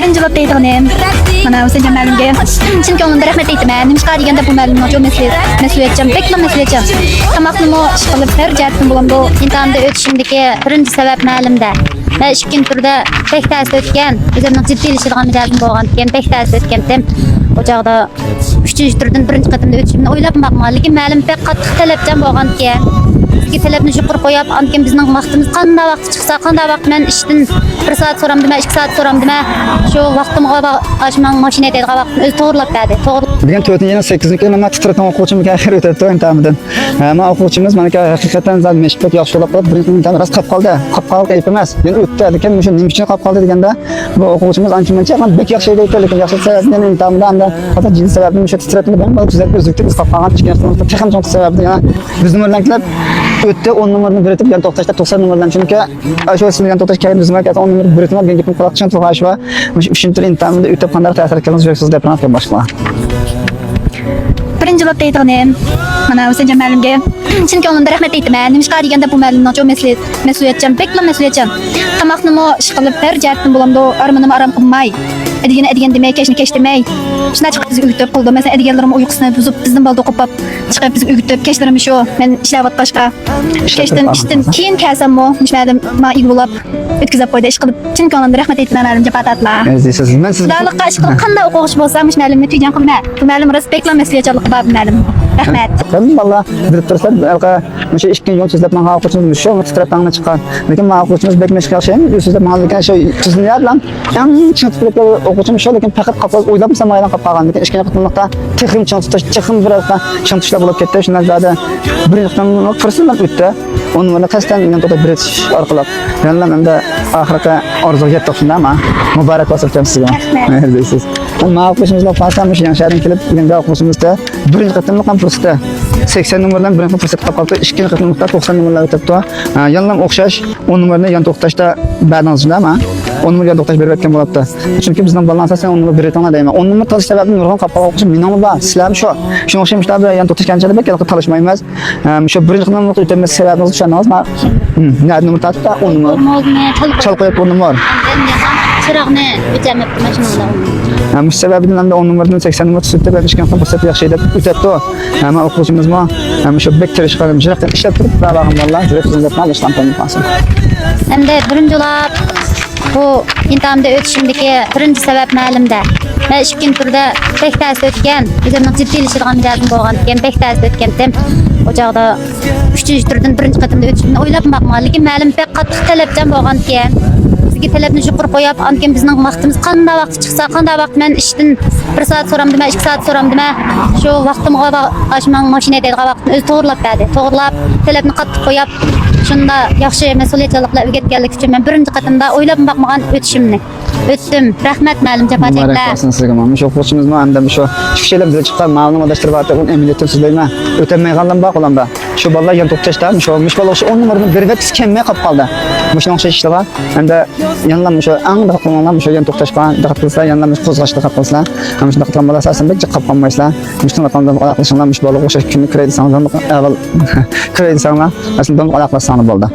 Birinci lot deydiğim. Mana o'sha ma'lumga chin ko'nglimdan rahmat aytaman. Nimishqa deganda bu ma'lumni jo mas'uliyatchan, bekla mas'uliyatchan. Tamoqni ish qilib bir jihatdan bo'lam bu imtihonda o'tishimdagi birinchi sabab ma'lumda. Va ikkinchi turda pek ta'sir o'tgan, o'zimning jiddiylashadigan mijolim bo'lgan ekan, pek ta'sir o'tgandim. O chog'da 3-turdan birinchi qatimda o'tishimni o'ylab maqman, lekin ma'lum pek qattiq talabchan bo'lgan ekan. Bizga talabni yuqori qo'yib, ankin bizning vaqtimiz qanday vaqt chiqsa, qanday vaqt men ishdan 1 soat so'ramdimi, 2 soat so'ramdimi, shu vaqtimga ashman mashina deydigan vaqtni o'zi to'g'rilab berdi. To'g'ri. Degan 4-8 men titratan o'quvchimga xayr o'tadi intamidan. Men o'quvchimiz menga haqiqatan zad meshbek yaxshi bo'lib qolib, birinchi imtihon rost qolib qoldi. Qolib qolib ayb emas. Men o'tdi lekin o'sha nima uchun qolib qoldi deganda, bu o'quvchimiz ancha-muncha ham bek yaxshi edi lekin yaxshi sababdan imtihondan faqat jinsi sababni o'sha titratni bilan bu tuzatib o'zlikda biz qolib qolgan kichkina texnik cho'nq sababdan yana bizni bilan o'tdi 10 numarni biritib yan to'xtashda 90 numardan chunki shu sizlarga to'xtash kerak biz markaz 10 numar biritib olgan gapim quloq tushun to'g'ri va 3-chi imtihonda o'tib qanday ta'sir qilganimiz yo'qsiz deb aytgan boshqa. Birinchi lot deydiğim. Mana o'sha ma'lumga chin ko'nglimdan rahmat aytaman. Nimishqa deganda bu ma'lumni jo mas'uliyatchan, bekla mas'uliyatchan. Tamoqni ish qilib bir jihatdan bo'lam bu armonimni aram qilmay. Edigen demey, keş demey. Şuna çıkıp bizi ügütüp qildi. Mesela edigenlerim uyqusunu buzub bizning balda qo'pab chiqib bizni ügütüp keşlerim şu. Men ishlayotqashqa. Keşden ishdan keyin kelsam mo, nishmadim, ma ig bo'lib o'tkazib qo'ydi. Ish qilib chin ko'nglimdan rahmat aytaman ma'lumga patatlar. Siz men siz Daliqqa ish qilib qanday o'quvchi bo'lsam, ma'lumni tuygan qilma. Bu ma'lum respektla mas'uliyatchanlik bab ma'lum. Rahmat. Ben valla bilib tursan, alqa o'sha ishkin yo'l so'zlab men o'quvchimiz shu titrapangni chiqqan. Lekin men o'quvchimiz bekmesh qilishim, so'zlab men lekin shu tuzilgan bilan eng chiqib o'quvchim shu lekin faqat qapab o'ylabsam maydan qolib qolgan. Lekin ishkin qilmoqda texim tutish, texim birazdan tushlar bo'lib ketdi. Shundan zada birinchidan fursatlar o'tdi. Onu qasdan men to'xtab biritish orqali. Yalla menda oxirgi orzuga yetdik shundami? Muborak bo'lsin sizga. Deysiz. Men o'quvchimizlar faslamish yana shahardan kelib, menga o'quvchimizda birinchi qatimliq ham fursatda 80 numardan birinchi fursat qoldi. Ikkinchi qatimliqda 90 numarlar o'tibdi. Yallam o'xshash 10 numarni yan to'xtashda ba'dingizmi? 10 numar yan to'xtash berib o'tgan bo'libdi. Chunki bizning balans asosan 10 numar biretona deyman. 10 numar talish sababini nurg'on qolib o'qishim menomi bor. Sizlar shu. Shunga o'xshamishlar bilan yan to'xtashganchalik bekka talishmaymiz. Shu birinchi qatimliqda o'tamiz sababini tushundingizmi? Ne numar tatda 10 numar. Chal qo'yib 10 numar. Chiroqni o'chirib mashinada. Mush sababidan ham 10 numardan 80 numar tushibdi. Ben ishkan fursat yaxshi deb o'tibdi. Ama o'quvchimizmi shu bek tirish qilib jiraqdan ishlab turib, barabag'im vallahi jiraq xizmatdan ishdan tanib Hamda birinchi lot bu imtihonda o'tishimdagi birinchi sabab ma'lumda. Va ikkinchi turda pek ta'sir o'tgan, o'zimning jiddiylashadigan mijolim bo'lgan ekan, pek ta'sir o'tgandim. O chog'da 3-chi turdan birinchi qatimda o'tishimni o'ylab maqman, lekin ma'lum pek qattiq talabchan bo'lgan ekan. Bizga talabni yuqori qo'yib, ankin bizning vaqtimiz qanday vaqt chiqsa, qanday vaqt men ishdan 1 soat so'ramdimi, 2 soat so'ramdimi, shu vaqtimga ashman mashina deydigan vaqtni o'zi to'g'rilab berdi. To'g'rilab, talabni qattiq qo'yib, shunda yaxshi mas'uliyatchiliklar o'rgatganlik uchun men birinchi qatimda o'ylab maqmagan o'tishimni o'tdim. Rahmat ma'lum japochaklar. Sizga mana shu o'quvchimizmi hamda shu chiqishlar bizga chiqqan ma'lumotlashtirish va emiliyatdan sizlayman. O'tolmayganlar bor qo'limda. Shu bolalar yan to'xtashda, shu bola shu 10 numarni berib kelmay qolib qoldi. Mushun o'xshash ishlar bor. Hamda yanlam shu eng diqqatlangan shu yan to'xtashga diqqat qilsa, yanlam qo'zg'ashga diqqat qilsa, ham shunday qilgan bo'lsa aslida jiq qolib qolmaysizlar. Mushun qilgandan oyoqlashinglar mush bola o'xshash kunni kredi sangan avval kredi sangan aslida oyoqlashsani bo'ldi.